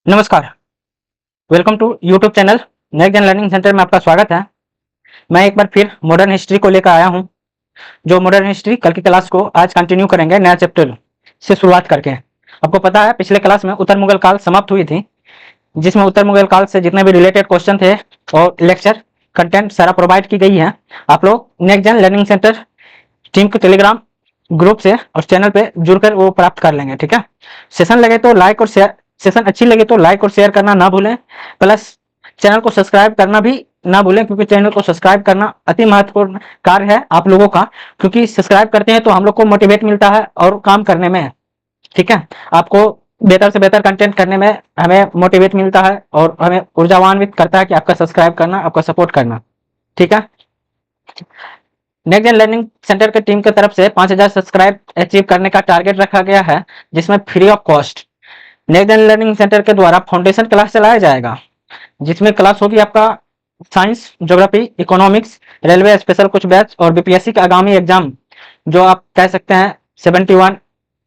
नमस्कार। Welcome to YouTube channel next gen learning centre में आपका स्वागत है। मैं एक बार फिर मॉडर्न हिस्ट्री को लेकर आया हूं। जो मॉडर्न हिस्ट्री कल की क्लास को आज कंटिन्यू करेंगे नया चैप्टर से शुरुआत करके। आपको पता है पिछले क्लास में उत्तर मुगल काल समाप्त हुई थी, जिसमें उत्तर मुगल काल से जितने भी रिलेटेड क्वेश्चन थे और लेक्चर कंटेंट सारा प्रोवाइड की गई है। आप लोग next gen learning centre team के टेलीग्राम ग्रुप से और चैनल पे जुड़कर वो प्राप्त कर लेंगे। ठीक है, सेशन लगे तो लाइक और शेयर, सेशन अच्छी लगे तो लाइक और शेयर करना ना भूलें। प्लस चैनल को सब्सक्राइब करना भी ना भूलें, क्योंकि चैनल को सब्सक्राइब करना अति महत्वपूर्ण कार्य है आप लोगों का, क्योंकि सब्सक्राइब करते हैं तो हम लोग को मोटिवेट मिलता है और काम करने में। ठीक है, आपको बेहतर से बेहतर कंटेंट करने में हमें मोटिवेट मिलता है और हमें ऊर्जावान्वित करता है कि आपका सब्सक्राइब करना, आपका सपोर्ट करना। ठीक है, नेक्स्ट जन लर्निंग सेंटर की टीम की तरफ से 5000 सब्सक्राइब अचीव करने का टारगेट रखा गया है, जिसमें free of cost next gen learning centre के द्वारा फाउंडेशन क्लास चलाया जाएगा, जिसमें क्लास होगी आपका science, geography, economics, railway special कुछ बैच और बीपीएससी का आगामी एग्जाम जो आप कह सकते हैं 71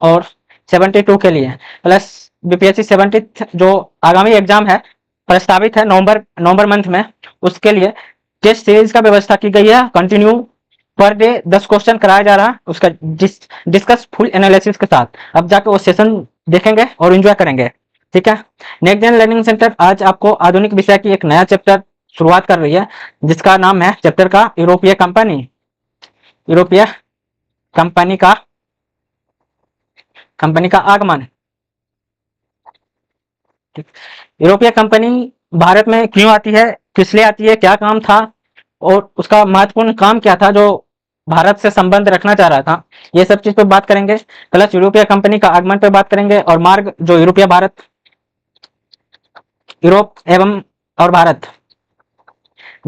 और 72 के लिए, प्लस बीपीएससी 70 जो आगामी एग्जाम है प्रस्तावित है नवंबर मंथ में, उसके लिए टेस्ट सीरीज का व्यवस्था की गई है। कंटिन्यू पर डे 10 क्वेश्चन कराया जा रहा है, उसका डिस्कस फुल एनालिसिस के साथ। अब जाकर वो सेशन देखेंगे और एंजॉय करेंगे। ठीक है, नेक्स्ट जन लर्निंग सेंटर आज आपको आधुनिक विषय की एक नया चैप्टर शुरुआत कर रही है, जिसका नाम है चैप्टर का यूरोपीय कंपनी का आगमन। यूरोपीय कंपनी भारत में क्यों आती है, किस लिए आती है, क्या काम था और उसका महत्वपूर्ण काम क्या था जो भारत से संबंध रखना चाह रहा था, ये सब चीज पे बात करेंगे। प्लस यूरोपीय कंपनी का आगमन पे बात करेंगे और मार्ग जो यूरोप एवं और भारत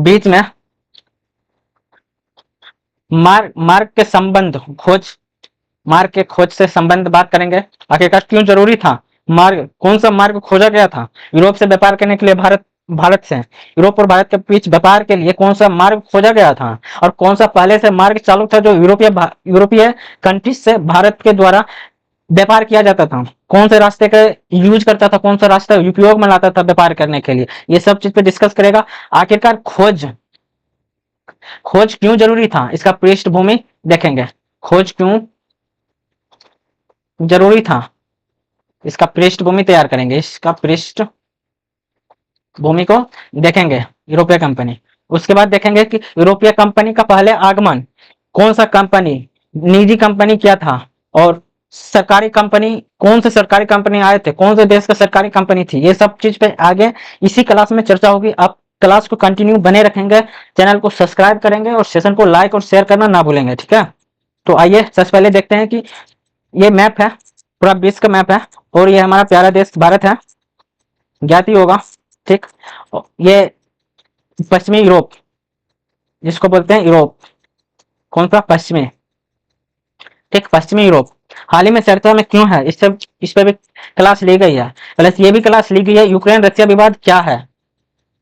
बीच में मार्ग के संबंध मार्ग के खोज से संबंध बात करेंगे। आखिरकार क्यों जरूरी था मार्ग, कौन सा मार्ग खोजा गया था यूरोप से व्यापार करने के लिए, भारत से यूरोप और भारत के बीच व्यापार के लिए कौन सा मार्ग खोजा गया था, और कौन सा पहले से मार्ग चालू था जो यूरोपीय कंट्रीज से भारत के द्वारा व्यापार किया जाता था, कौन से रास्ते का यूज करता था, कौन सा रास्ता उपयोग में लाता था व्यापार करने के लिए, ये सब चीज पे डिस्कस करेगा। आखिरकार खोज क्यों जरूरी था, इसका पृष्ठभूमि देखेंगे। खोज क्यों जरूरी था, इसका पृष्ठभूमि तैयार करेंगे, इसका पृष्ठभूमि को देखेंगे यूरोपीय कंपनी। उसके बाद देखेंगे कि यूरोपीय कंपनी का पहले आगमन कौन सा कंपनी, निजी कंपनी क्या था, और सरकारी कंपनी कौन से सरकारी कंपनी आए थे, कौन से देश का सरकारी कंपनी थी, ये सब चीज पे आगे इसी क्लास में चर्चा होगी। आप क्लास को कंटिन्यू बने रखेंगे, चैनल को सब्सक्राइब करेंगे और सेशन को लाइक और शेयर करना ना भूलेंगे। ठीक है, तो आइए सबसे पहले देखते हैं कि ये मैप है, पूरा विश्व का मैप है और ये हमारा प्यारा देश भारत है, ज्ञात ही होगा। ठीक, ये पश्चिमी यूरोप जिसको बोलते हैं यूरोप, कौन सा पश्चिमी, ठीक, पश्चिमी यूरोप हाल ही में चर्चा में क्यों है, इस पे भी क्लास ली गई है। प्लस ये भी क्लास ली गई है यूक्रेन रशिया विवाद क्या है,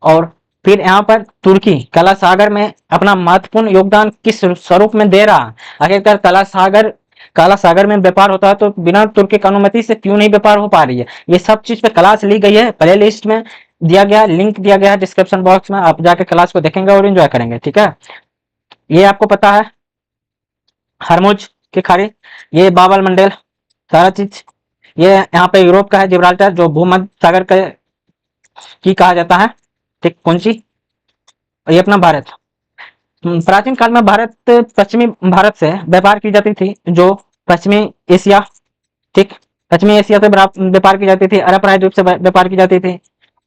और फिर यहाँ पर तुर्की कला सागर में अपना महत्वपूर्ण योगदान किस स्वरूप में दे रहा। आखिरकार काला सागर में व्यापार होता है तो बिना तुर्की की अनुमति से क्यों नहीं व्यापार हो पा रही है, ये सब चीज पे क्लास ली गई है। प्ले लिस्ट में दिया गया लिंक दिया गया है डिस्क्रिप्शन बॉक्स में, आप जाके क्लास को देखेंगे और एंजॉय करेंगे। ठीक है, ये आपको पता है हरमुज की खाड़ी, ये बाबल मंडल, सारा चीज ये यहाँ पे यूरोप का है। जिब्राल्टर जो भूमध्य सागर का की कहा जाता है, ठीक, कौन सी, ये अपना भारत। प्राचीन काल में पश्चिमी भारत से व्यापार की जाती थी, जो पश्चिमी एशिया, ठीक, पश्चिमी एशिया से व्यापार की जाती थी, अरब प्रायद्वीप से व्यापार की जाती थी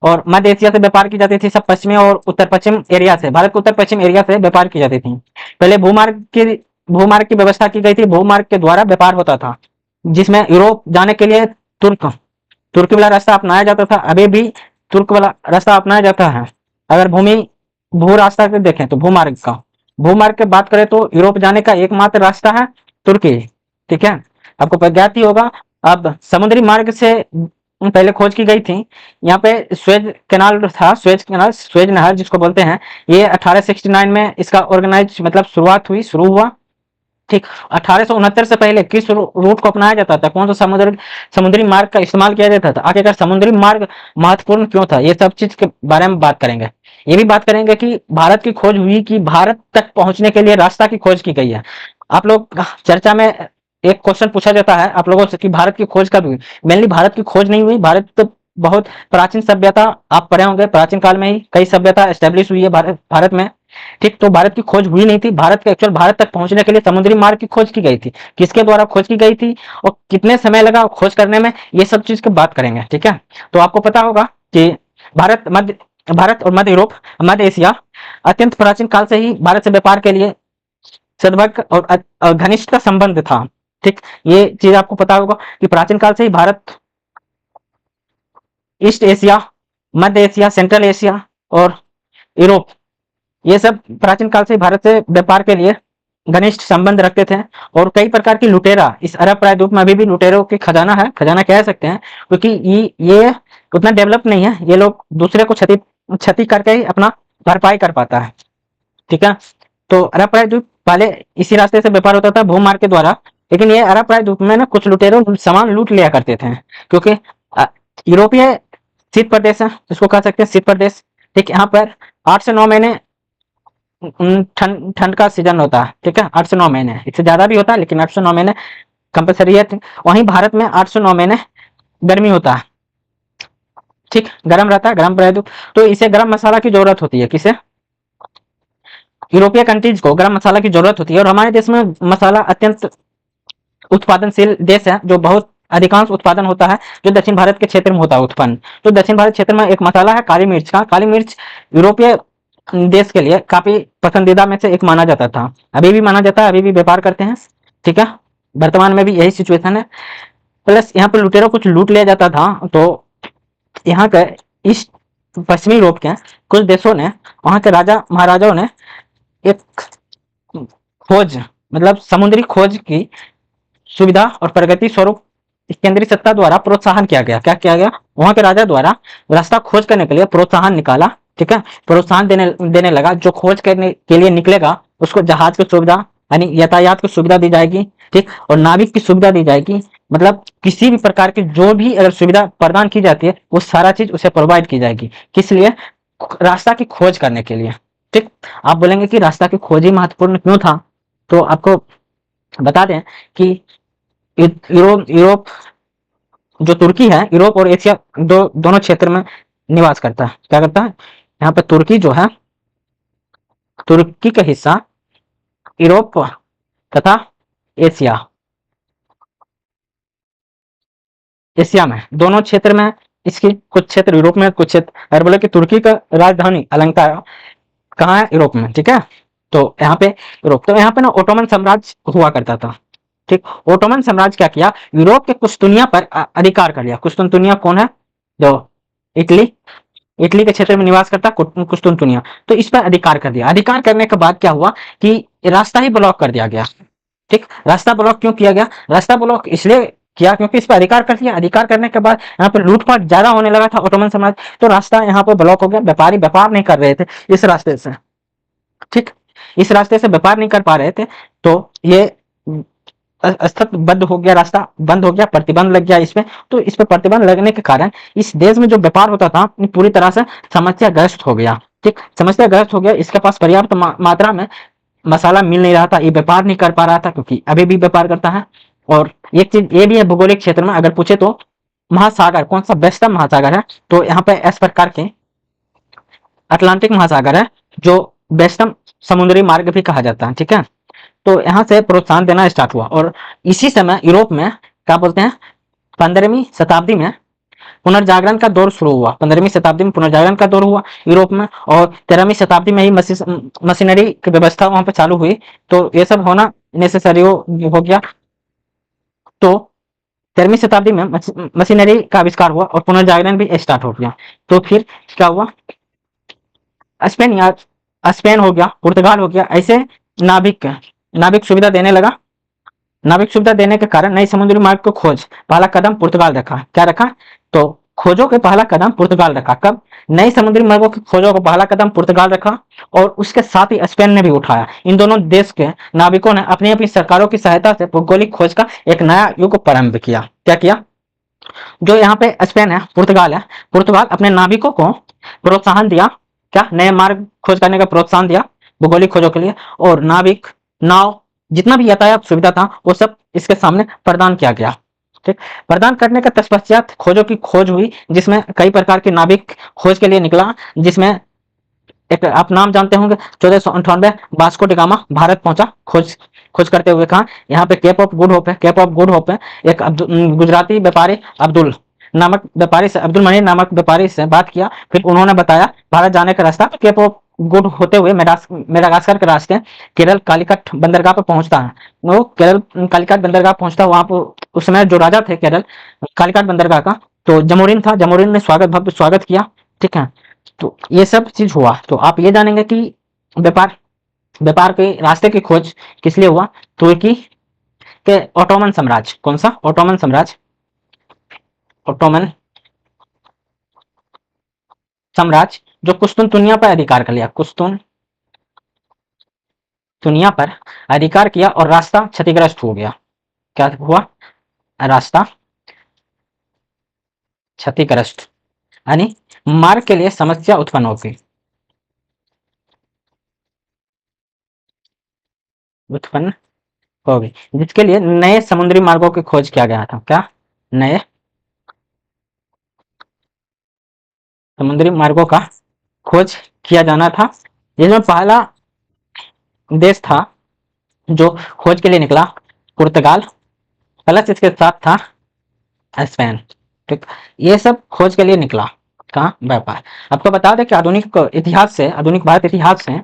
और मध्य एशिया से व्यापार की जाती थी। सब पश्चिमी और उत्तर पश्चिम एरिया से, भारत के उत्तर पश्चिम एरिया से व्यापार की जाती थी। पहले भूमार्ग की व्यवस्था की गई थी, भूमार्ग के द्वारा व्यापार होता था, जिसमें यूरोप जाने के लिए तुर्की वाला रास्ता अपनाया जाता था, अभी भी तुर्क वाला रास्ता अपनाया जाता है। अगर भू रास्ता के देखें तो भूमार्ग की बात करें तो यूरोप जाने का एकमात्र रास्ता है तुर्की। ठीक है, आपको ज्ञात ही होगा। अब समुद्री मार्ग से पहले खोज की गई थी, यहाँ पे स्वेज कैनाल था, स्वेज नहर जिसको बोलते हैं, ये 1869 में इसका ऑर्गेनाइज मतलब शुरू हुआ। ठीक, 1869 से पहले किस रूट को अपनाया जाता था, कौन सा समुद्री मार्ग का इस्तेमाल किया जाता था, आखिरकार समुद्री मार्ग महत्वपूर्ण क्यों था, ये सब चीज के बारे में बात करेंगे। ये भी बात करेंगे कि भारत की खोज हुई कि भारत तक पहुंचने के लिए रास्ता की खोज की गई है। आप लोग चर्चा में एक क्वेश्चन पूछा जाता है आप लोगों से कि भारत की खोज कब हुई। मेनली भारत की खोज नहीं हुई, भारत तो बहुत प्राचीन सभ्यता, आप पढ़े होंगे प्राचीन काल में ही कई सभ्यता एस्टेब्लिश हुई है भारत में। ठीक, तो भारत की खोज हुई नहीं थी, भारत के एक्चुअल भारत तक पहुंचने के लिए समुद्री मार्ग की खोज की गई थी। किसके द्वारा खोज की गई थी और कितने समय लगा खोज करने में, ये सब चीज की बात करेंगे। ठीक है, तो आपको पता होगा कि भारत और मध्य यूरोप, मध्य एशिया अत्यंत प्राचीन काल से ही भारत से व्यापार के लिए सद्भाव और घनिष्ठ का संबंध था। ठीक, ये चीज आपको पता होगा कि प्राचीन काल से ही भारत ईस्ट एशिया, मध्य एशिया, सेंट्रल एशिया और यूरोप, ये सब प्राचीन काल से भारत से व्यापार के लिए घनिष्ठ संबंध रखते थे। और कई प्रकार की लुटेरा इस अरब प्रायद्वीप में अभी भी लुटेरों के खजाना है, खजाना कह सकते हैं, क्योंकि ये उतना डेवलप नहीं है, ये लोग दूसरे को क्षति करके ही अपना भरपाई कर पाता है। ठीक है, तो अरब प्रायद्वीप पहले इसी रास्ते से व्यापार होता था भूमार्ग के द्वारा, लेकिन ये अरब प्रायद्वीप में ना कुछ लुटेरों सामान लूट लिया करते थे, क्योंकि यूरोपीय शीत प्रदेश है, इसको कह सकते हैं शीत प्रदेश। ठीक, यहाँ पर 8 से 9 महीने ठंड ठंड का सीजन होता है। ठीक है, 8 से 9 महीने, इससे ज्यादा भी होता है लेकिन 8 से 9 महीने कंपलसरी है। वहीं भारत में 8 से 9 महीने गर्मी होता है। ठीक, गर्म रहता है, गर्म प्रायद्वीप, तो इसे गर्म मसाला की जरूरत होती है। किसे, यूरोपीय कंट्रीज को गर्म मसाला की जरूरत होती है। और हमारे देश में मसाला अत्यंत उत्पादनशील देश है, जो बहुत अधिकांश उत्पादन होता है जो दक्षिण भारत के क्षेत्र में होता है उत्पन्न। तो दक्षिण भारत क्षेत्र में एक मसाला है काली मिर्च का, काली मिर्च यूरोपीय देश के लिए काफी पसंदीदा में से एक माना जाता था, अभी भी माना जाता है, अभी भी व्यापार करते हैं। ठीक है, वर्तमान में भी यही सिचुएशन है। प्लस यहाँ पर लुटेरों कुछ लूट लिया जाता था, तो यहाँ के ईस्ट पश्चिमी यूरोप के कुछ देशों ने, वहां के राजा महाराजाओं ने एक खोज, मतलब समुद्री खोज की सुविधा और प्रगति स्वरूप केंद्रीय सत्ता द्वारा प्रोत्साहन किया गया। क्या किया गया, वहां के राजा द्वारा रास्ता खोज करने के लिए प्रोत्साहन निकाला। ठीक है, प्रोत्साहन देने लगा, जो खोज करने के लिए निकलेगा उसको जहाज की सुविधा यानी यातायात की सुविधा दी जाएगी। ठीक, और नाविक की सुविधा दी जाएगी, मतलब किसी भी प्रकार की जो भी अगर सुविधा प्रदान की जाती है वो सारा चीज उसे प्रोवाइड की जाएगी। किस लिए, रास्ता की खोज करने के लिए। ठीक, आप बोलेंगे कि रास्ता की खोज ही महत्वपूर्ण क्यों था, तो आपको बता दें कि यूरोप जो तुर्की है, यूरोप और एशिया दोनों क्षेत्र में निवास करता है। क्या करता है, यहाँ पे तुर्की जो है, तुर्की का हिस्सा यूरोप तथा एशिया, एशिया में दोनों क्षेत्र में, इसकी कुछ क्षेत्र यूरोप में, कुछ क्षेत्र, अगर बोले कि तुर्की का राजधानी अलंकार कहाँ है, यूरोप में। ठीक है, तो यहाँ पे यूरोप, तो यहाँ पे ना ओटोमन साम्राज्य हुआ करता था। ठीक, ओटोमन साम्राज्य क्या किया, यूरोप के कुस्तुनिया पर अधिकार कर लिया। कुस्तुनतुनिया कौन है, जो इटली, इटली के क्षेत्र में निवास करता कुस्तुनतुनिया, तो इस पर अधिकार कर दिया। अधिकार करने के बाद क्या हुआ कि रास्ता ही ब्लॉक कर दिया गया। ठीक, रास्ता ब्लॉक क्यों किया गया, रास्ता ब्लॉक इसलिए किया क्योंकि इस पर अधिकार कर दिया। अधिकार करने के बाद यहाँ पे लूटपाट ज्यादा होने लगा था ओटोमन साम्राज्य, तो रास्ता यहाँ पे ब्लॉक हो गया, व्यापारी व्यापार नहीं कर रहे थे इस रास्ते से। ठीक, इस रास्ते से व्यापार नहीं कर पा रहे थे, तो ये बंद हो गया, रास्ता बंद हो गया, प्रतिबंध लग गया इस पे। तो इस पे प्रतिबंध लगने के कारण इस देश में जो व्यापार होता था पूरी तरह से समस्याग्रस्त हो गया। ठीक, समस्याग्रस्त हो गया, इसके पास पर्याप्त मात्रा में मसाला मिल नहीं रहा था, ये व्यापार नहीं कर पा रहा था, क्योंकि अभी भी व्यापार करता है। और एक चीज ये भी है भौगोलिक क्षेत्र में, अगर पूछे तो महासागर कौन सा बेस्ट महासागर है, तो यहाँ पे इस प्रकार के अटलांटिक महासागर है, जो वेस्टर्न समुद्री मार्ग भी कहा जाता है। ठीक है, तो यहाँ से प्रोत्साहन देना स्टार्ट हुआ। और इसी समय यूरोप में क्या बोलते हैं, 15वीं शताब्दी में पुनर्जागरण का दौर शुरू हुआ। 15वीं शताब्दी में पुनर्जागरण का दौर हुआ यूरोप में, और 13वीं शताब्दी में ही मशीनरी की व्यवस्था वहां पर चालू हुई। तो ये सब होना नेसेसरी हो गया। तो 13वीं शताब्दी में मशीनरी का आविष्कार हुआ और पुनर्जागरण भी स्टार्ट हो गया। तो फिर क्या हुआ, स्पेन या स्पेन हो गया, पुर्तगाल हो गया, ऐसे नाविक सुविधा देने लगा। नाविक सुविधा देने के कारण नई समुद्री मार्ग को खोज, पहला कदम पुर्तगाल रखा। क्या रखा, तो खोजों के पहला कदम पुर्तगाल रखा। कब? नई समुद्री मार्गों की खोजों का पहला कदम पुर्तगाल रखा और उसके साथ ही स्पेन ने भी उठाया। इन दोनों देश के नाविकों ने अपनी अपनी सरकारों की सहायता से भौगोलिक खोज का एक नया युग प्रारंभ किया। क्या किया? जो यहाँ पे स्पेन है, पुर्तगाल है, पुर्तगाल अपने नाविकों को प्रोत्साहन दिया। क्या? नए मार्ग खोज करने का प्रोत्साहन दिया भौगोलिक खोजों के लिए, और नाविक, नाव, जितना भी यातायात सुविधा था वो सब इसके सामने प्रदान किया गया। ठीक, प्रदान करने के तत्पश्चात खोजों की खोज हुई, जिसमें कई प्रकार के नाविक खोज के लिए निकला, जिसमें एक आप नाम जानते होंगे 1498 वास्को डी गामा भारत पहुंचा खोज खोज करते हुए। कहा? यहाँ पे केप ऑफ गुड होप है। केप ऑफ गुड होप है एक गुजराती व्यापारी अब्दुल नामक व्यापारी से, अब्दुल मनी नामक व्यापारी से बात किया। फिर उन्होंने बताया भारत जाने का रास्ता केप ऑफ गुड होते हुए मेडागास्कर के रास्ते केरल कालीकट बंदरगाह पर पहुंचता है। वो केरल कालीकट बंदरगाह पहुंचता है। वहां पर उस समय जो राजा थे केरल कालीकट बंदरगाह का, तो जमोरिन था। जमोरिन ने भव्य स्वागत किया। ठीक है, तो ये सब चीज हुआ। तो आप ये जानेंगे कि व्यापार व्यापार के रास्ते की खोज किस लिए हुआ? तुर्की के ऑटोमन साम्राज्य, कौन सा? ऑटोमन साम्राज्य, ऑटोमन साम्राज्य जो कुस्तुनतुनिया पर अधिकार कर लिया, कुस्तुनतुनिया पर अधिकार किया और रास्ता क्षतिग्रस्त हो गया। क्या हुआ? रास्ता क्षतिग्रस्त, यानी मार्ग के लिए समस्या उत्पन्न हो गई, उत्पन्न हो गई, जिसके लिए नए समुद्री मार्गों की खोज किया गया था। क्या? नए समुद्री मार्गों का खोज किया जाना था, जिसमें पहला देश था जो खोज के लिए निकला पुर्तगाल, प्लस इसके साथ था स्पेन। ठीक, ये सब खोज के लिए निकला। कहाँ? व्यापार। आपको बता दें कि आधुनिक इतिहास से, आधुनिक भारत इतिहास से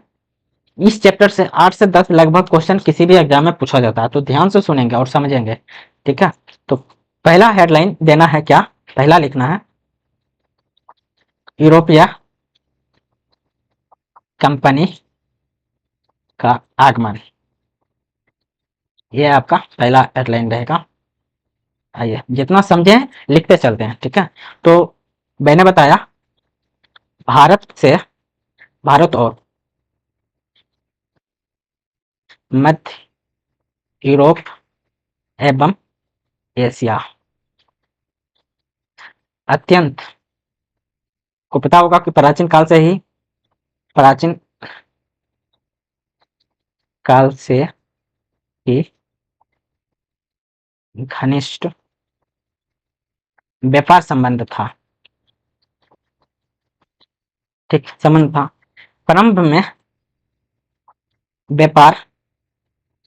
इस चैप्टर से 8 से 10 लगभग क्वेश्चन किसी भी एग्जाम में पूछा जाता है, तो ध्यान से सुनेंगे और समझेंगे। ठीक है, तो पहला हेडलाइन देना है, क्या पहला लिखना है? यूरोपीय कंपनी का आगमन, ये आपका पहला हेडलाइन रहेगा। आइए जितना समझे लिखते चलते हैं। ठीक है, तो मैंने बताया भारत और मध्य यूरोप एवं एशिया अत्यंत, को पता होगा कि प्राचीन काल से ही घनिष्ठ व्यापार संबंध था। ठीक, संबंध था। प्रारंभ में व्यापार,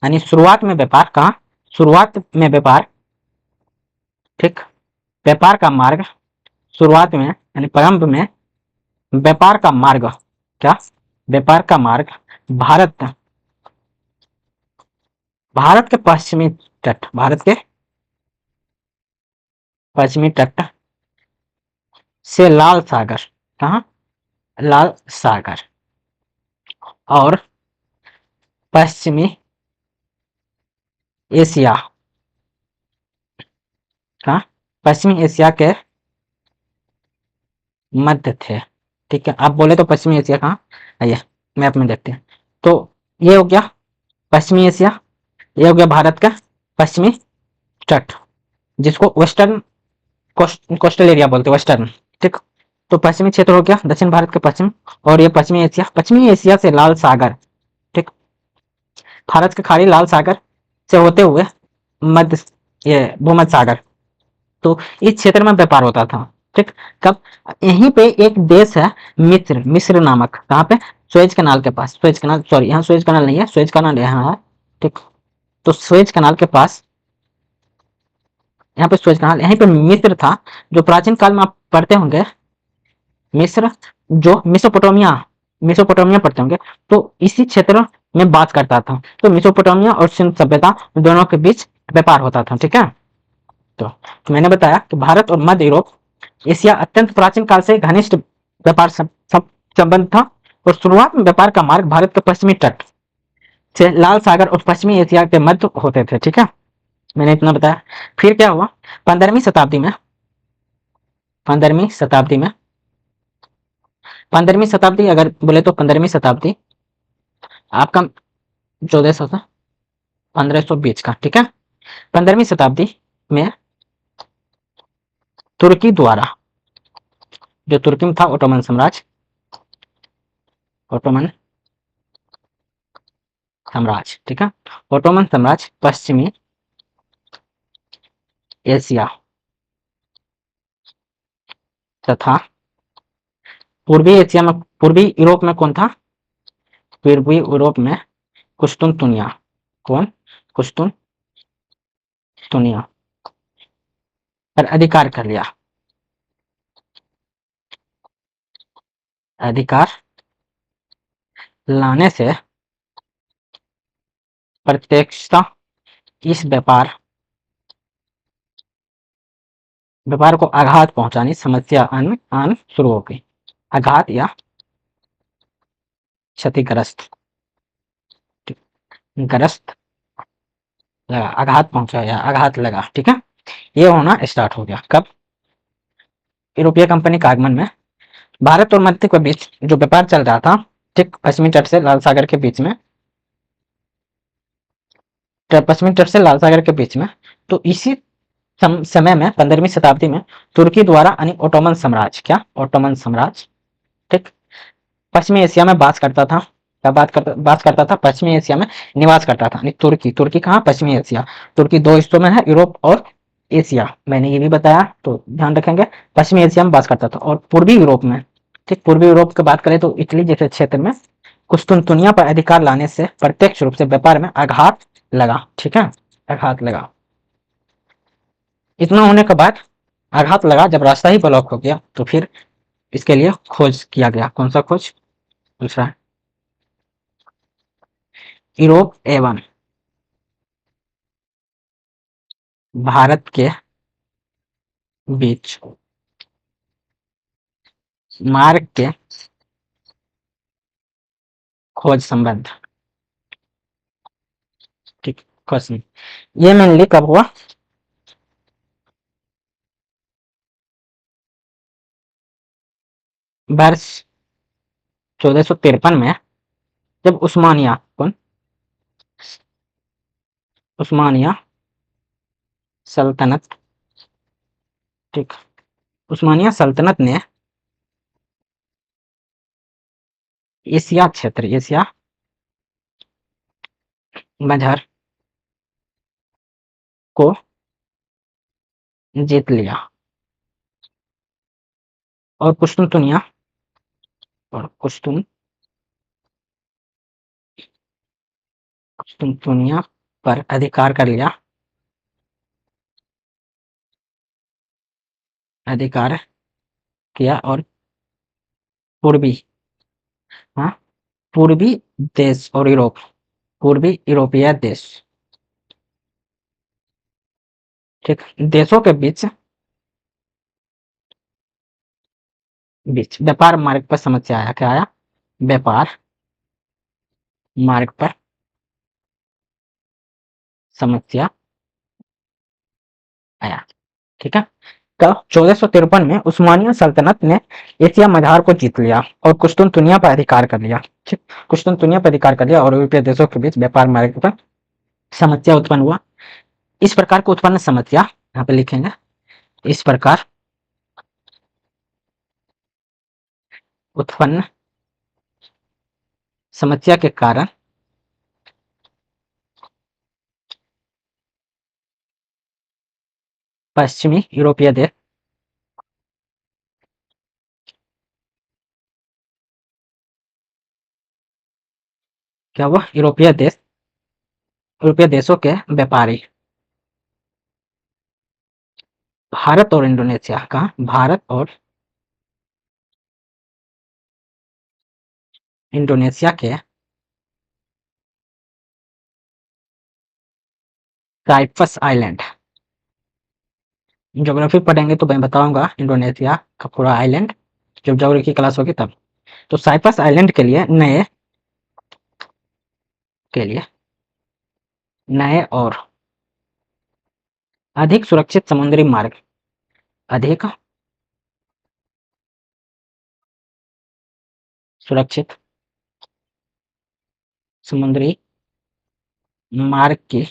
यानी शुरुआत में व्यापार, कहा? शुरुआत में व्यापार। ठीक, व्यापार का मार्ग शुरुआत में, यानी प्रारंभ में व्यापार का मार्ग, क्या? व्यापार का मार्ग भारत भारत के पश्चिमी तट, भारत के पश्चिमी तट से लाल सागर, कहा? लाल सागर, और पश्चिमी एशिया, कहा? पश्चिमी एशिया के मध्य थे। ठीक है, आप बोले तो पश्चिमी एशिया कहाँ? आइए मैप में देखते हैं। तो ये हो गया पश्चिमी एशिया, ये हो गया भारत का पश्चिमी तट, जिसको वेस्टर्न कोस्टल एरिया बोलते हैं, वेस्टर्न। ठीक, तो पश्चिमी क्षेत्र हो गया दक्षिण भारत के पश्चिम, और ये पश्चिमी एशिया से लाल सागर। ठीक, भारत के खाड़ी लाल सागर से होते हुए मध्य, ये भूमध्य सागर, तो इस क्षेत्र में व्यापार होता था। ठीक, कब? यहीं पे एक देश है मिस्र, मिस्र नामक, कहाँ पे? सुएज कनाल के पास, सुएज कनाल, सॉरी यहाँ सुएज कनाल नहीं है, सुएज कनाल यहाँ है। ठीक, तो सुएज कनाल के पास, यहाँ पे सुएज कनाल, यहीं पे मिस्र था, जो प्राचीन काल में आप पढ़ते होंगे मिस्र, जो मेसोपोटामिया, मेसोपोटामिया पढ़ते होंगे, तो इसी क्षेत्र में बात करता था। तो मेसोपोटामिया और सिंध सभ्यता दोनों के बीच व्यापार होता था। ठीक है, तो मैंने बताया कि भारत और मध्य यूरोप एशिया अत्यंत प्राचीन काल से घनिष्ठ व्यापार संबंध था, और शुरुआत में व्यापार का मार्ग भारत के पश्चिमी तट से लाल सागर और पश्चिमी एशिया के मध्य होते थे। ठीक है, मैंने इतना बताया। फिर क्या हुआ? 15वीं शताब्दी में 15वीं शताब्दी में, 15वीं शताब्दी अगर बोले तो 15वीं शताब्दी आपका 1400 से 1500 बीच का, ठीक है। 15वीं शताब्दी में तुर्की द्वारा, जो तुर्की में था ओटोमन साम्राज्य, ओटोमन साम्राज्य, ठीक है। ओटोमन साम्राज्य पश्चिमी एशिया तथा पूर्वी एशिया में, पूर्वी यूरोप में कौन था? पूर्वी यूरोप में कुस्तुनतुनिया, कौन? कुस्तुनतुनिया पर अधिकार कर लिया, अधिकार लाने से प्रत्यक्षता इस व्यापार को आघात पहुंचानी समस्या आन शुरू हो गई। आघात या क्षतिग्रस्त, ग्रस्त लगा, आघात पहुंचा या आघात लगा, ठीक है। ये होना स्टार्ट हो गया कब? यूरोपीय कंपनी के आगमन में। भारत और मध्य के बीच जो व्यापार चल रहा था, ठीक पश्चिमी तट से लाल सागर के बीच में, पश्चिमी तट से लाल सागर के बीच में, तो इसी समय में 15वीं शताब्दी में तुर्की द्वारा यानी ओटोमन साम्राज्य, क्या? ओटोमन साम्राज्य, ठीक, पश्चिमी एशिया में बात करता था। क्या बात करता था? पश्चिमी एशिया में निवास करता था। तुर्की, तुर्की कहाँ? पश्चिमी एशिया। तुर्की दो हिस्सों में है, यूरोप और एशिया, मैंने ये भी बताया, तो ध्यान रखेंगे। पश्चिमी एशिया में बात करता था और पूर्वी यूरोप में, ठीक, पूर्वी यूरोप की बात करें तो इटली जैसे क्षेत्र में कुस्तुनतुनिया पर अधिकार लाने से प्रत्यक्ष रूप से व्यापार में आघात लगा, ठीक है, आघात लगा। इतना होने के बाद आघात लगा, जब रास्ता ही ब्लॉक हो गया तो फिर इसके लिए खोज किया गया। कौन सा खोज? दूसरा, यूरोप एवं भारत के बीच मार्ग के खोज संबंध, ठीक, क्वेश्चन ये मेनली कब हुआ? वर्ष 1453 में, जब उस्मानिया, कौन? उस्मानिया सल्तनत, ठीक, उस्मानिया सल्तनत ने एशिया क्षेत्र, एशिया मझर को जीत लिया और कुस्तुनतुनिया कुस्तुनतुनिया पर अधिकार कर लिया, अधिकार किया और पूर्वी, हाँ, पूर्वी देश और यूरोप, पूर्वी यूरोपीय देश, ठीक, देशों के बीच बीच व्यापार मार्ग पर समस्या आया। क्या आया? व्यापार मार्ग पर समस्या आया, ठीक है। कब? 1453 में उस्मानिया सल्तनत ने एशिया मझार को जीत लिया और कुस्तुनतुनिया पर अधिकार कर लिया, ठीक, कुस्तुनतुनिया पर अधिकार कर लिया और यूरोपीय देशों के बीच व्यापार मार्ग पर समस्या उत्पन्न हुआ। इस प्रकार को उत्पन्न समस्या, यहाँ पे लिखेंगे, इस प्रकार उत्पन्न समस्या के कारण पश्चिमी यूरोपीय देश क्या हुआ? यूरोपीय देशों के व्यापारी भारत और इंडोनेशिया का, भारत और इंडोनेशिया के साइप्रस आइलैंड, ज्योग्राफी पढ़ेंगे तो मैं बताऊंगा इंडोनेशिया का पूरा आइलैंड, जब ज्योग्राफी की क्लास होगी तब। तो साइप्रस आइलैंड के लिए नए और अधिक सुरक्षित समुद्री मार्ग, अधिक सुरक्षित समुद्री मार्ग की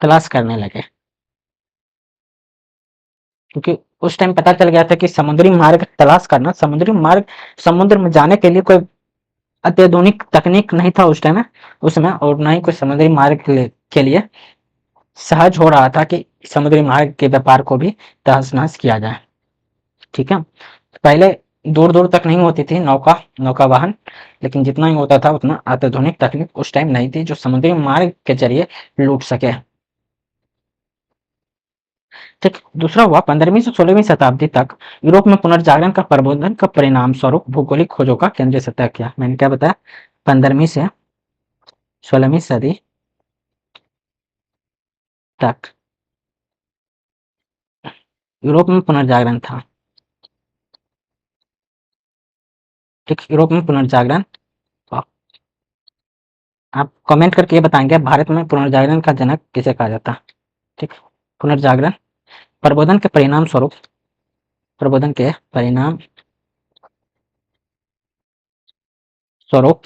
तलाश करने लगे, क्योंकि उस टाइम पता चल गया था कि समुद्री मार्ग तलाश करना, समुद्री मार्ग, समुद्र में जाने के लिए कोई अत्याधुनिक तकनीक नहीं था उस टाइम, उसमें, और ना ही कोई समुद्री मार्ग के लिए सहज हो रहा था कि समुद्री मार्ग के व्यापार को भी तहस नहस किया जाए। ठीक है, पहले दूर दूर तक नहीं होती थी नौका वाहन, लेकिन जितना ही होता था उतना अत्याधुनिक तकनीक उस टाइम नहीं थी जो समुद्री मार्ग के जरिए लूट सके। ठीक, दूसरा हुआ 15वीं से 16वीं शताब्दी तक यूरोप में पुनर्जागरण का प्रबोधन का परिणाम स्वरूप भौगोलिक खोजों का केंद्रीय सतह किया। मैंने क्या बताया, 15वीं से 16वीं सदी तक यूरोप में पुनर्जागरण था। ठीक, यूरोप में पुनर्जागरण। आप कमेंट करके ये बताएंगे भारत में पुनर्जागरण का जनक किसे कहा जाता है। ठीक, पुनर्जागरण प्रबोधन के परिणाम स्वरूप, प्रबोधन के परिणाम स्वरूप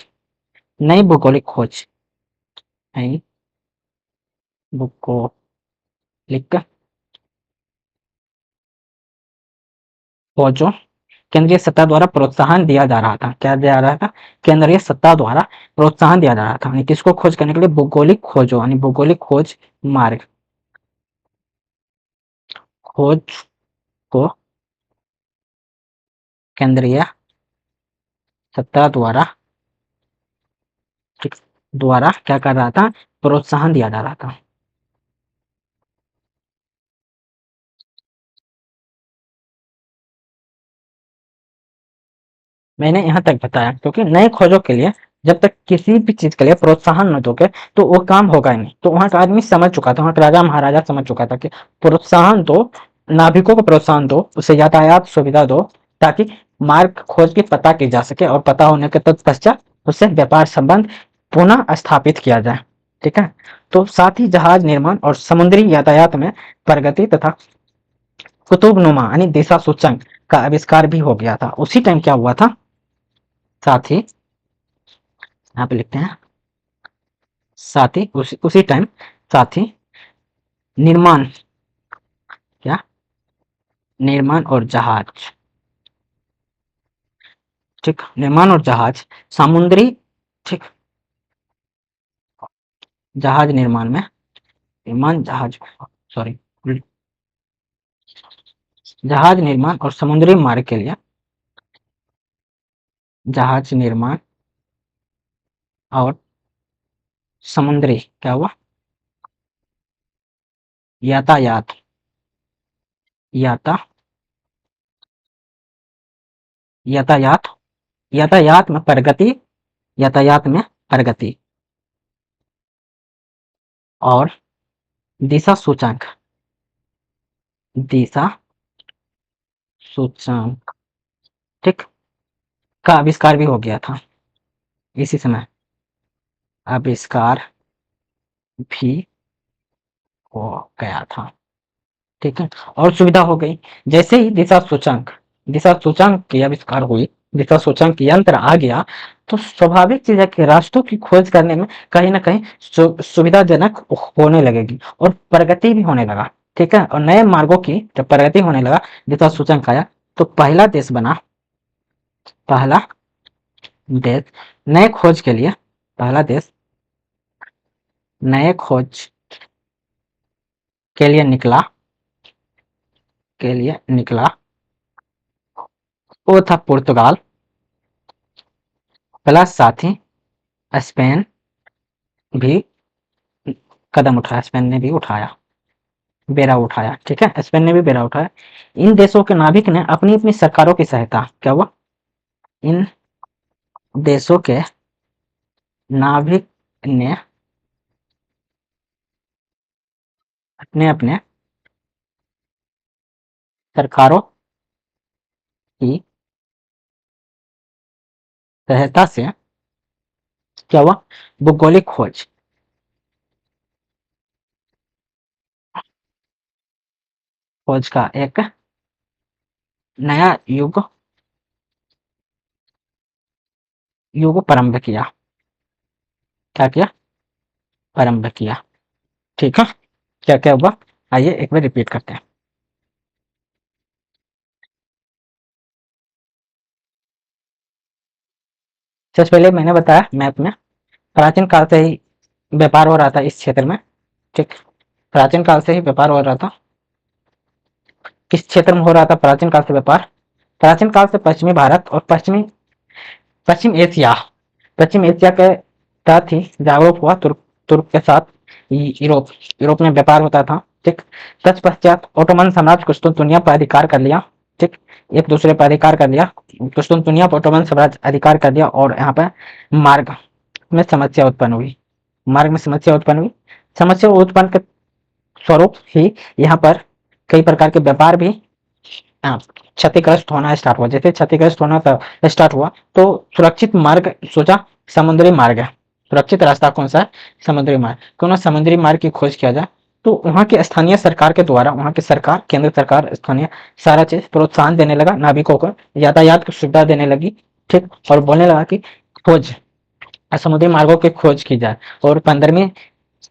नई भौगोलिक खोज, नई भौगोलिक खोजों केंद्रीय सत्ता द्वारा प्रोत्साहन दिया जा रहा था। क्या दिया रहा था, केंद्रीय सत्ता द्वारा प्रोत्साहन दिया जा रहा था, यानी किसको खोज करने के लिए, भौगोलिक खोजों, यानी भौगोलिक खोज मार्ग, खोज को केंद्रीय सत्ता द्वारा, ठीक, द्वारा क्या कर रहा था, प्रोत्साहन दिया जा रहा था। मैंने यहाँ तक बताया क्योंकि नए खोजों के लिए जब तक किसी भी चीज के लिए प्रोत्साहन न दोगे तो वो काम होगा ही नहीं। तो वहां का आदमी समझ चुका था, वहां का राजा महाराजा समझ चुका था कि प्रोत्साहन दो, नाभिकों को प्रोत्साहन दो, उसे यातायात सुविधा दो, ताकि मार्ग खोज की पता की जा सके, और पता होने के तत्पश्चात उससे व्यापार संबंध पुनः स्थापित किया जाए। ठीक है, तो साथ ही जहाज निर्माण और समुद्री यातायात में प्रगति तथा कुतुबनुमा यानी दिशा सूचक का आविष्कार भी हो गया था। उसी टाइम क्या हुआ था, साथ ही यहाँ पे लिखते हैं, साथ ही उसी टाइम, साथ ही निर्माण, क्या, निर्माण और जहाज, ठीक, निर्माण और जहाज, समुद्री, ठीक, जहाज निर्माण में, निर्माण जहाज, सॉरी, जहाज निर्माण और समुद्री मार्ग के लिए, जहाज निर्माण और समुद्री क्या हुआ, यातायात, याता यातायात, यातायात में प्रगति, यातायात में प्रगति और दिशा सूचक, दिशा सूचक, ठीक, का आविष्कार भी हो गया था इसी समय, आविष्कार भी हो गया था। ठीक है, और सुविधा हो गई। जैसे ही दिशा सूचक की आविष्कार हुई, दिशा सूचक यंत्र आ गया, तो स्वाभाविक चीज है कि रास्तों की खोज करने में कहीं ना कहीं सुविधाजनक होने लगेगी और प्रगति भी होने लगा। ठीक है, और नए मार्गों की जब प्रगति होने लगा, दिशा सूचक आया, तो पहला देश बना, पहला देश नए खोज के लिए, पहला देश नए खोज के लिए निकला, के लिए निकला, वो था पुर्तगाल, प्लस साथ ही स्पेन भी कदम उठाया, स्पेन ने भी उठाया, बेड़ा उठाया। ठीक है, स्पेन ने भी बेड़ा उठाया। इन देशों के नाविक ने अपनी अपनी सरकारों की सहायता, क्या हुआ, इन देशों के नाविक ने अपने अपने सरकारों की सहायता से क्या हुआ, भौगोलिक खोज, खोज का एक नया युग युग प्रारंभ किया। क्या किया? प्रारंभ किया। ठीक है, क्या क्या हुआ? आइए एक बार रिपीट करते हैं। सबसे पहले मैंने बताया मैप में, प्राचीन काल से ही व्यापार हो रहा था इस क्षेत्र में। ठीक, प्राचीन काल से ही व्यापार हो रहा था। किस क्षेत्र में हो रहा था प्राचीन काल से व्यापार? प्राचीन काल से पश्चिमी भारत और पश्चिम एशिया, पश्चिम एशिया के साथ ही जागरूक हुआ। तुर्क तुर्क के साथ यूरोप यूरोप में व्यापार होता था। ठीक, तत्पश्चात ओटोमन साम्राज्य कुस्तुनतुनिया पर अधिकार कर लिया। ठीक, एक दूसरे पर अधिकार कर लिया। कुस्तुनतुनिया पर ओटोमन साम्राज्य अधिकार कर लिया और यहाँ पे मार्ग में समस्या उत्पन्न हुई। मार्ग में समस्या उत्पन्न हुई। समस्या उत्पन्न के स्वरूप ही यहाँ पर कई प्रकार के व्यापार भी क्षतिग्रस्त होना स्टार्ट हुआ। जैसे क्षतिग्रस्त होना स्टार्ट हुआ तो सुरक्षित मार्ग सोचा, समुद्री मार्ग है। सुरक्षित रास्ता कौन सा है? समुद्री मार्ग। क्यों ना समुद्री मार्ग की खोज किया जाए। तो वहाँ की स्थानीय सरकार के द्वारा, वहाँ की सरकार, केंद्र सरकार, स्थानीय सारा चीज प्रोत्साहन देने लगा, नाविकों को यातायात की सुविधा देने लगी। ठीक, और बोलने लगा कि खोज, समुद्री मार्गों की खोज की जाए। और 15वीं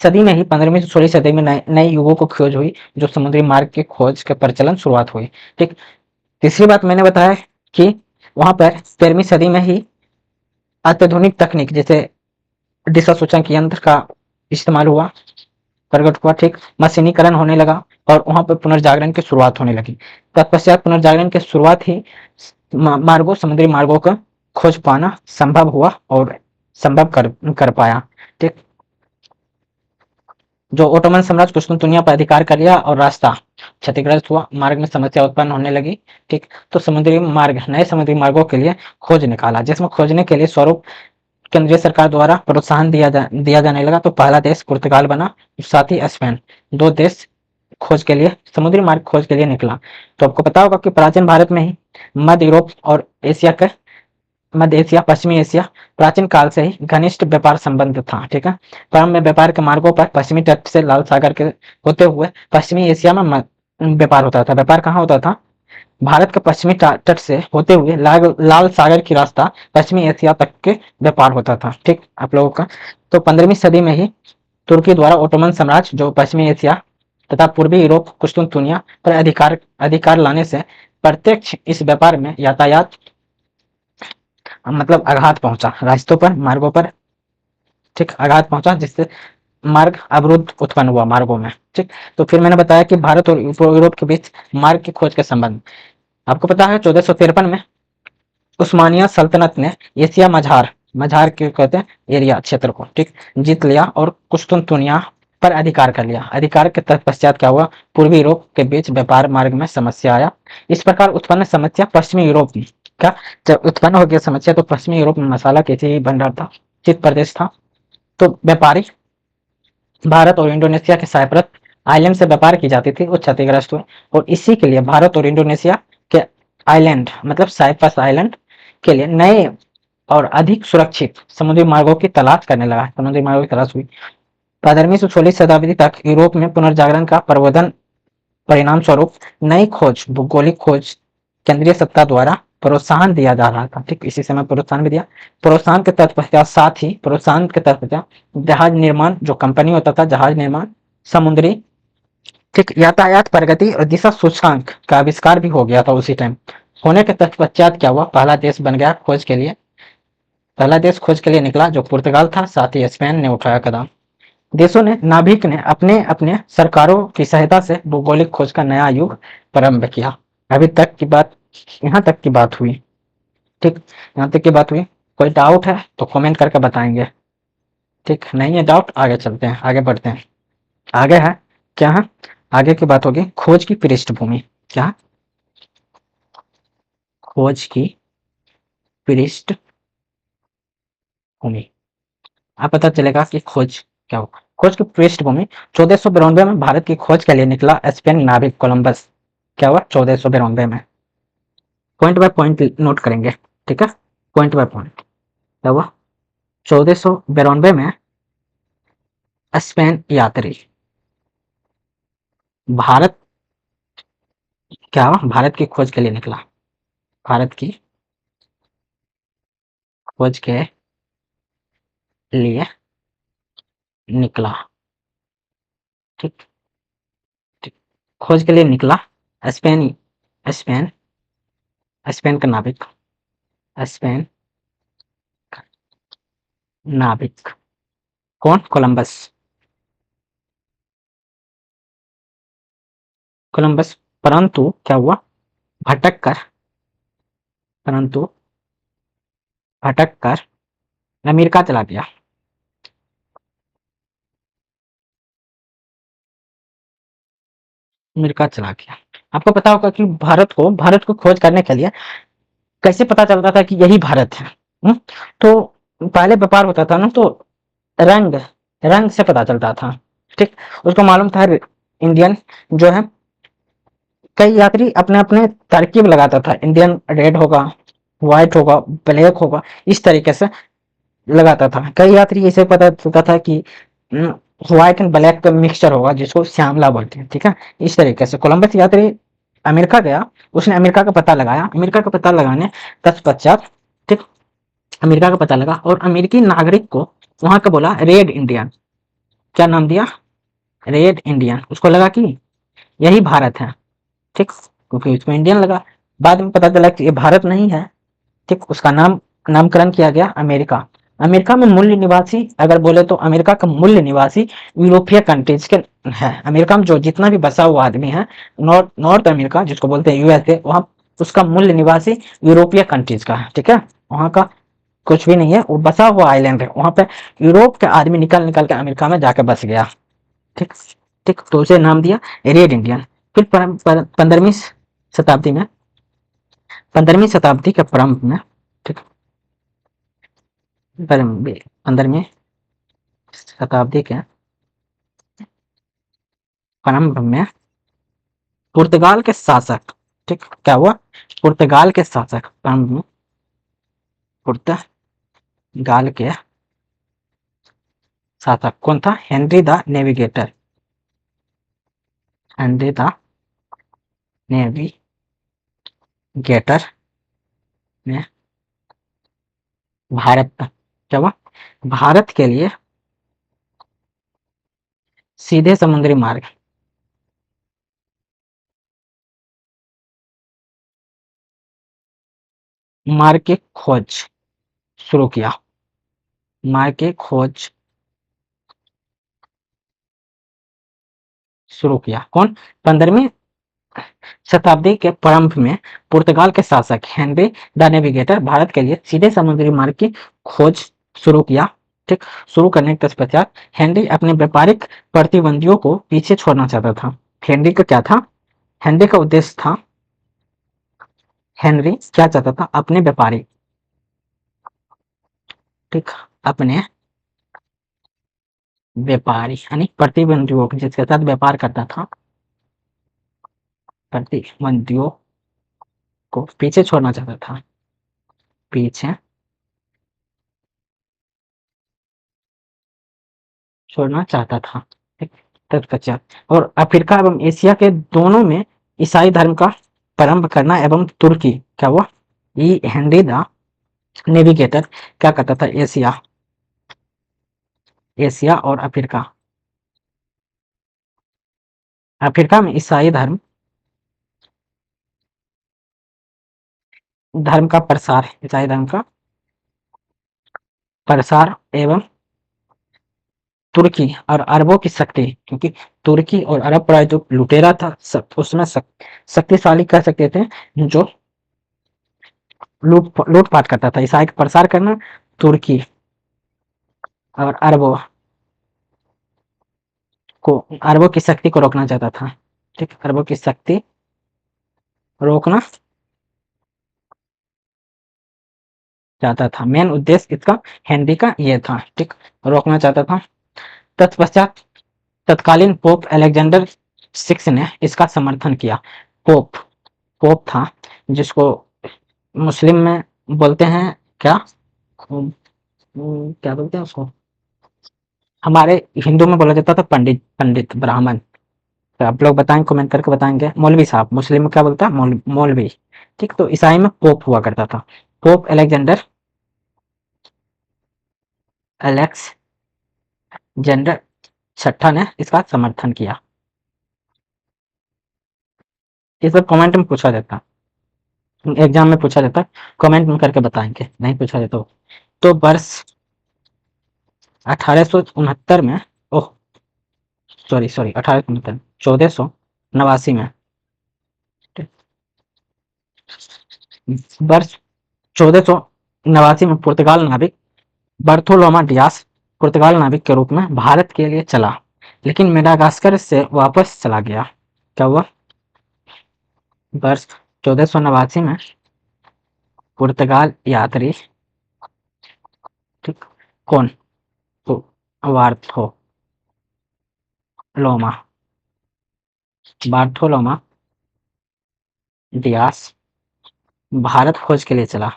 सदी में ही, 15वीं से 16वीं सदी में नए नए युगों को खोज हुई, जो समुद्री मार्ग की खोज के प्रचलन शुरुआत हुई। ठीक, तीसरी बात मैंने बताया कि वहां पर 13वीं सदी में ही अत्याधुनिक तकनीक जैसे दिशा सूचक यंत्र का इस्तेमाल हुआ, प्रकट हुआ। ठीक, मशीनीकरण होने लगा और वहां पर पुनर्जागरण की शुरुआत होने लगी। तत्पश्चात पुनर्जागरण की शुरुआत ही मार्गों, समुद्री मार्गों का खोज पाना संभव हुआ और संभव कर पाया। ठीक, जो ओटोमन साम्राज्य कुस्तुनतुनिया पर अधिकार कर लिया और रास्ता क्षतिग्रस्त हुआ, मार्ग में समस्या उत्पन्न होने लगी। ठीक, तो समुद्री मार्ग, नए समुद्री मार्गों के लिए खोज निकाला, जिसमें खोजने के लिए स्वरूप केंद्रीय सरकार द्वारा प्रोत्साहन दिया जाने लगा। तो पहला देश पुर्तगाल बना, साथ ही स्पेन, दो देश खोज के लिए, समुद्री मार्ग खोज के लिए निकला। तो आपको पता होगा कि प्राचीन भारत में ही मध्य यूरोप और एशिया के, मध्य एशिया, पश्चिमी एशिया, प्राचीन काल से ही घनिष्ठ व्यापार संबंध था। ठीक है, प्रारंभ में व्यापार के मार्गों पर पश्चिमी तट से लाल सागर के होते हुए पश्चिमी एशिया में व्यापार होता था। व्यापार कहाँ होता था? भारत के पश्चिमी तट से होते हुए लाल सागर की रास्ता पश्चिमी एशिया तक के व्यापार होता था। ठीक, आप लोगों का। तो 15वीं सदी में ही तुर्की द्वारा ओटोमन साम्राज्य, जो पश्चिमी एशिया तथा पूर्वी यूरोप, कुस्तुनतुनिया पर अधिकार लाने से प्रत्यक्ष इस व्यापार में यातायात मतलब आघात पहुंचा, रास्तों पर, मार्गों पर। ठीक, आघात पहुंचा, जिससे मार्ग अवरुद्ध उत्पन्न हुआ मार्गों में। ठीक, तो फिर मैंने बताया कि भारत और यूरोप के बीच मार्ग की खोज के संबंध। आपको पता है 1453 में उस्मानिया सल्तनत ने एशिया मझार, मझार के कहते हैं एरिया, क्षेत्र को, ठीक, जीत लिया और कुस्तुनतुनिया पर अधिकार कर लिया। अधिकार के तत्पश्चात क्या हुआ? पूर्वी यूरोप के बीच व्यापार मार्ग में समस्या आया। इस प्रकार उत्पन्न समस्या पश्चिमी यूरोप में, क्या, जब उत्पन्न हो गया समस्या तो पश्चिमी यूरोप में मसाला कैसे ही भंडार था, चित प्रदेश था। तो व्यापारी भारत और इंडोनेशिया के साइप्रस आइलैंड से व्यापार की जाती थी, वो क्षतिग्रस्त हुए। और इसी के लिए भारत और इंडोनेशिया के आइलैंड, मतलब साइप्रस आइलैंड के लिए नए और अधिक सुरक्षित समुद्री मार्गों की तलाश करने लगा, समुद्री मार्गों की तलाश हुई। 15वीं से 16वीं शताब्दी तक यूरोप में पुनर्जागरण का प्रवर्धन परिणाम स्वरूप नई खोज, भौगोलिक खोज केंद्रीय सत्ता द्वारा प्रोत्साहन दिया जा रहा था। ठीक, इसी समय प्रोत्साहन भी दिया। प्रोत्साहन के तत्पश्चात, साथ ही प्रोत्साहन के तत्पश्चात जहाज निर्माण, जो कंपनी होता था जहाज निर्माण, समुद्री, ठीक, यातायात प्रगति और दिशा सूचकांक का आविष्कार भी हो गया था उसी टाइम। होने के तत्पश्चात क्या हुआ? पहला देश बन गया खोज के लिए, पहला देश खोज के लिए निकला जो पुर्तगाल था, साथ ही स्पेन ने उठाया कदम। देशों ने, नाभिक ने अपने अपने सरकारों की सहायता से भौगोलिक खोज का नया युग प्रारंभ किया। अभी तक की बात, यहाँ तक की बात हुई। ठीक, यहाँ तक की बात हुई। कोई डाउट है तो कमेंट करके बताएंगे। ठीक, नहीं है डाउट, आगे चलते हैं, आगे बढ़ते हैं। आगे है क्या है? आगे की बात होगी खोज की पृष्ठभूमि। क्या? खोज की पृष्ठभूमि। अब पता चलेगा कि खोज क्या हो। खोज की पृष्ठभूमि, 1492 में भारत की खोज के लिए निकला स्पेन नाविक कोलंबस। क्या हुआ? 1492 में। पॉइंट बाय पॉइंट नोट करेंगे। ठीक है, पॉइंट बाय पॉइंट। क्या हुआ? 1492 में स्पेन यात्री भारत, क्या हुआ? भारत की खोज के लिए निकला। भारत की खोज के लिए निकला। ठीक, ठीक। खोज के लिए निकला स्पेन, स्पेन, स्पेन का नाविक, स्पेन नाविक कौन? Columbus, Columbus. परंतु क्या हुआ? भटक कर, परंतु भटक कर अमेरिका चला गया। अमेरिका चला गया। आपको पता होगा कि भारत को खोज करने के लिए कैसे पता चलता था कि यही भारत है? तो पहले व्यापार होता था ना, तो रंग रंग से पता चलता था। ठीक, उसको मालूम था इंडियन जो है, कई यात्री अपने अपने तरकीब लगाता था, इंडियन रेड होगा, व्हाइट होगा, ब्लैक होगा, इस तरीके से लगाता था। कई यात्री इसे पता चलता था कि व्हाइट एंड ब्लैक का मिक्सचर होगा, जिसको श्यामला बोलते हैं। ठीक है, इस तरीके से कोलंबस यात्री अमेरिका गया, उसने अमेरिका का पता लगाया। अमेरिका का पता लगाने तत्पश्चात, ठीक, अमेरिका का पता लगा और अमेरिकी नागरिक को वहां का बोला रेड इंडियन। क्या नाम दिया? Red Indian. उसको लगा कि यही भारत है। ठीक, क्योंकि उसमें इंडियन लगा। बाद में पता चला कि ये भारत नहीं है। ठीक, उसका नामकरण किया गया अमेरिका। अमेरिका में मूल निवासी अगर बोले तो अमेरिका का मूल निवासी यूरोपीय कंट्रीज के है। अमेरिका में जो जितना भी बसा हुआ आदमी है, नॉर्थ अमेरिका जिसको बोलते हैं यूएसए, वहाँ उसका मूल निवासी यूरोपीय कंट्रीज का है। ठीक है, वहाँ का कुछ भी नहीं है, वो बसा हुआ आइलैंड है। वहाँ पे यूरोप के आदमी निकल निकल के अमेरिका में जाके बस गया। ठीक, ठीक, तो उसे नाम दिया रेड इंडियन। फिर 15वीं शताब्दी में, 15वीं शताब्दी के प्रारंभ में, ठीक, 15वीं शताब्दी के प्रारंभ में पुर्तगाल के शासक, ठीक, क्या हुआ? पुर्तगाल के शासक, प्रारंभ में पुर्तगाल के शासक कौन था? Henry the navigator, Henry the navigator ने भारत, क्या हुआ? भारत के लिए सीधे समुद्री मार्ग की खोज शुरू किया। मार्ग की खोज शुरू किया कौन? 15वीं शताब्दी के प्रारंभ में पुर्तगाल के शासक हेनरी द नेविगेटर भारत के लिए सीधे समुद्री मार्ग की खोज शुरू किया। ठीक, शुरू करने के पश्चात हेनरी अपने व्यापारिक प्रतिद्वंदियों को पीछे छोड़ना चाहता था। हेनरी का क्या था? हेनरी का उद्देश्य था, हेनरी क्या चाहता था? अपने व्यापारी, ठीक, अपने व्यापारी यानी प्रतिद्वंदियों जिसके साथ व्यापार करता था, प्रतिद्वंदियों को पीछे छोड़ना चाहता था, पीछे छोड़ना चाहता था। ठीक, तत्पश्चात और अफ्रीका एवं एशिया के दोनों में ईसाई धर्म का प्रारंभ करना एवं तुर्की, क्या हुआ? ये हेनरी द नेविगेटर क्या करता था? एशिया, एशिया और अफ्रीका, अफ्रीका में ईसाई धर्म धर्म का प्रसार, ईसाई धर्म का प्रसार एवं तुर्की और अरबों की शक्ति, क्योंकि तुर्की और अरब प्राय जो लुटेरा था, उसमें शक्तिशाली कह सकते थे, जो लूटपाट करता था। ईसाई का प्रसार करना, तुर्की और अरबों की शक्ति को रोकना चाहता था। ठीक, अरबों की शक्ति रोकना चाहता था। मेन उद्देश्य इसका हेनरी का ये था। ठीक, रोकना चाहता था। तत्पश्चात तत्कालीन पोप अलेक्जेंडर 6 ने इसका समर्थन किया। पोप पोप था जिसको मुस्लिम में बोलते हैं क्या? क्या बोलते हैं उसको? हमारे हिंदू में बोला जाता था पंडित, पंडित ब्राह्मण। तो आप लोग बताएं, कमेंट करके बताएंगे। मौलवी साहब, मुस्लिम में क्या बोलता है? मौलवी। ठीक, तो ईसाई में पोप हुआ करता था। पोप अलेक्जेंडर अलेक्जेंडर छठा ने इसका समर्थन किया। ये सब कमेंट में पूछा जाता, एग्जाम में पूछा जाता, कमेंट में करके बताएंगे, नहीं पूछा जाता तो वर्ष 1869 में, ओह सॉरी 1869, 1489 में, वर्ष 1489 में पुर्तगाल नाविक बर्थोलोमा डियास पुर्तगाल नाविक के रूप में भारत के लिए चला, लेकिन मेडागास्कर से वापस चला गया। क्या हुआ? वर्ष 1489 में पुर्तगाल यात्री, ठीक, कौन? तो वार्थोलोमा बार्थोलोमा डियास भारत खोज के लिए चला,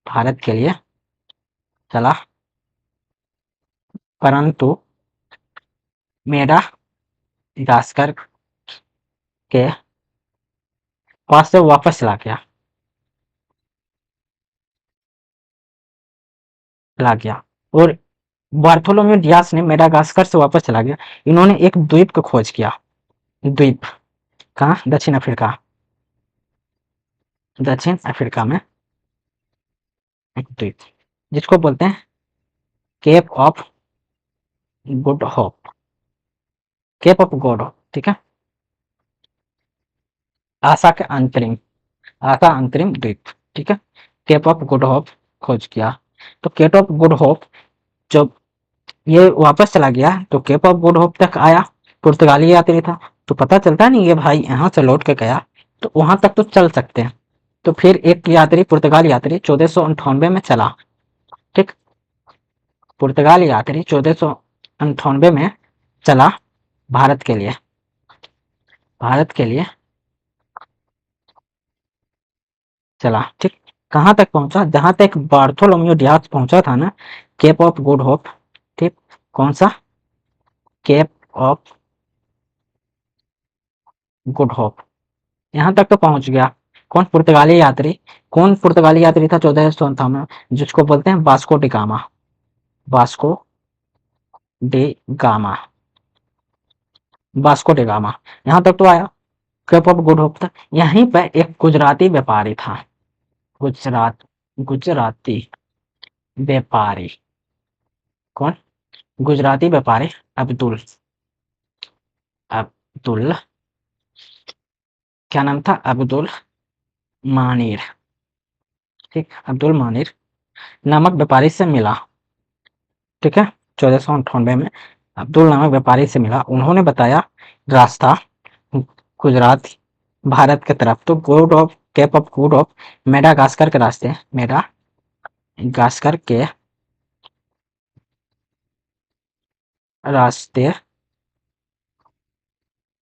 भारत के लिए चला, परंतु मेडागास्कर के पास से वापस चला गया और बार्थोलोम्यू डियास ने मेडागास्कर से वापस चला गया। इन्होंने एक द्वीप को खोज किया, द्वीप कहाँ? दक्षिण अफ्रीका, दक्षिण अफ्रीका में एक द्वीप जिसको बोलते हैं Cape of Good Hope, Cape of Good Hope, ठीक है, आशा के अंतरिम, आशा अंतरिम द्वीप, ठीक है, केप ऑफ गुड होप खोज किया। तो केप ऑफ गुड होप जब ये वापस चला गया तो केप ऑफ गुड होप तक आया, पुर्तगाली यात्री था, तो पता चलता नहीं ये भाई यहाँ से लौट के गया, तो वहां तक तो चल सकते हैं। तो फिर एक यात्री, पुर्तगाल यात्री 1498 में चला, ठीक, पुर्तगाल यात्री 1498 में चला भारत के लिए, भारत के लिए चला, ठीक, कहाँ तक पहुंचा? जहां तक बार्थोलोम्यू डियास पहुंचा था ना, केप ऑफ गुड होप, ठीक, कौन सा? केप ऑफ गुड होप, यहाँ तक तो पहुंच गया। कौन? पुर्तगाली यात्री, कौन पुर्तगाली यात्री था 1498 में? जिसको बोलते हैं Vasco D gamma, Vasco D gamma, Vasco D gamma, यहाँ तक तो आया, केप ऑफ गुड होप तक। यहीं पर एक गुजराती व्यापारी था, गुजराती व्यापारी, कौन? गुजराती व्यापारी अब्दुल, अब्दुल, क्या नाम था? अब्दुल मानिर, ठीक, अब्दुल मानिर नामक व्यापारी से मिला, ठीक है, 1498 में अब्दुल नामक व्यापारी से मिला। उन्होंने बताया रास्ता गुजरात भारत की तरफ, तो good of Cape of Good of Madagascar के रास्ते, मेडागास्कर के रास्ते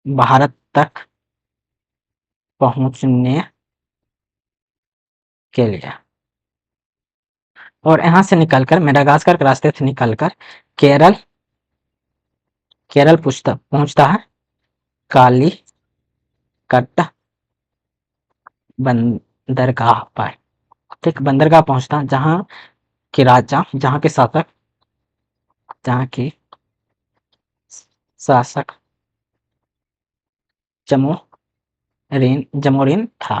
भारत तक पहुंचने के लिए, और यहाँ से निकलकर मेडागास्कर के रास्ते से निकलकर केरल, केरल पहुंचता है कालीकट बंदरगाह पर, ठीक, बंदरगाह पहुंचता जहां के राजा, जहां के शासक, जहां के शासक जमोरिन था,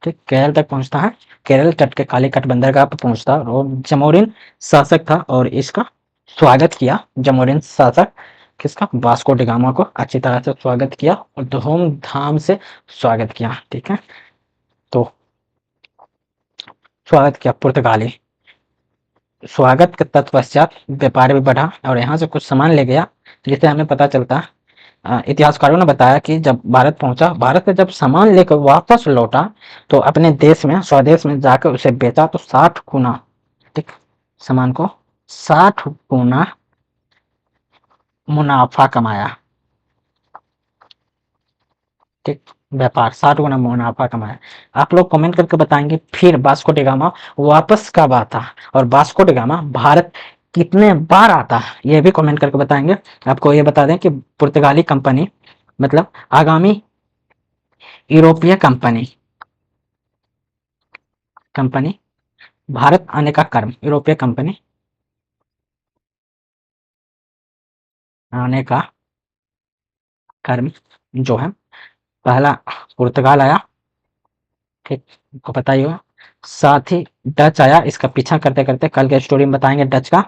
ठीक, केरल तक पहुंचता है, केरल तट के कालीकट बंदरगाह पर पहुंचता और जमोरिन शासक था, और इसका स्वागत किया जमोरिन शासक, किसका? वास्को डी गामा को अच्छी तरह से स्वागत किया और धूमधाम से स्वागत किया, ठीक है, तो स्वागत किया पुर्तगाली, स्वागत के तत्पश्चात व्यापार भी बढ़ा और यहाँ से कुछ सामान ले गया, जिससे हमें पता चलता, इतिहासकारों ने बताया कि जब भारत पहुंचा, भारत से जब सामान लेकर वापस लौटा तो अपने देश में, स्वदेश में जाकर उसे बेचा तो 60 गुना, ठीक, सामान को 60 गुना मुनाफा कमाया, ठीक, व्यापार 60 गुना मुनाफा कमाया। आप लोग कमेंट करके बताएंगे फिर वास्को डी गामा वापस कब आता और वास्को डी गामा भारत कितने बार आता, ये भी कमेंट करके बताएंगे। आपको ये बता दें कि पुर्तगाली कंपनी, मतलब आगामी यूरोपीय कंपनी, कंपनी भारत आने का क्रम, यूरोपीय कंपनी आने का क्रम जो है, पहला पुर्तगाल आया, ठीक, आपको पता ही होगा। साथ ही डच आया, इसका पीछा करते करते कल के स्टोरी में बताएंगे डच का,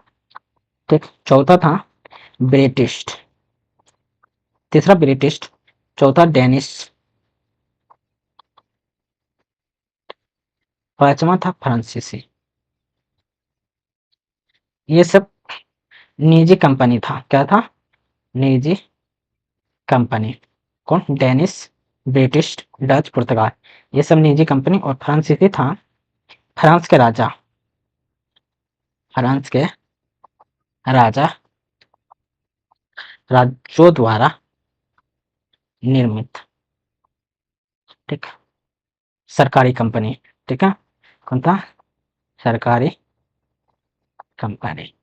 ठीक। चौथा था ब्रिटिश, तीसरा ब्रिटिश, चौथा डेनिश, पांचवा था फ्रांसीसी। ये सब निजी कंपनी था, क्या था, निजी कंपनी। कौन, डेनिश, ब्रिटिश, डच, पुर्तगाल, ये सब निजी कंपनी। और फ्रांसीसी था फ्रांस के राजा, फ्रांस के राजा, राज्यों द्वारा निर्मित, ठीक, सरकारी कंपनी, ठीक है। कौन था, सरकारी कंपनी,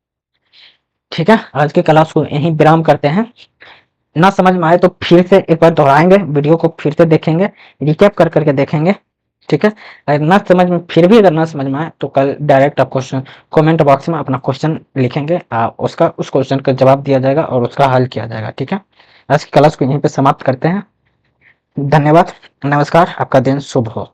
ठीक है। आज के क्लास को यहीं विराम करते हैं। ना समझ में आए तो फिर से एक बार दोहराएंगे, वीडियो को फिर से देखेंगे, रिकैप कर करके देखेंगे, ठीक है। अगर ना समझ में, फिर भी अगर ना समझ में आए तो कल डायरेक्ट आप क्वेश्चन कमेंट बॉक्स में अपना क्वेश्चन लिखेंगे, उसका उस क्वेश्चन का जवाब दिया जाएगा और उसका हल किया जाएगा, ठीक है। आज की क्लास को यहीं पे समाप्त करते हैं। धन्यवाद, नमस्कार, आपका दिन शुभ हो।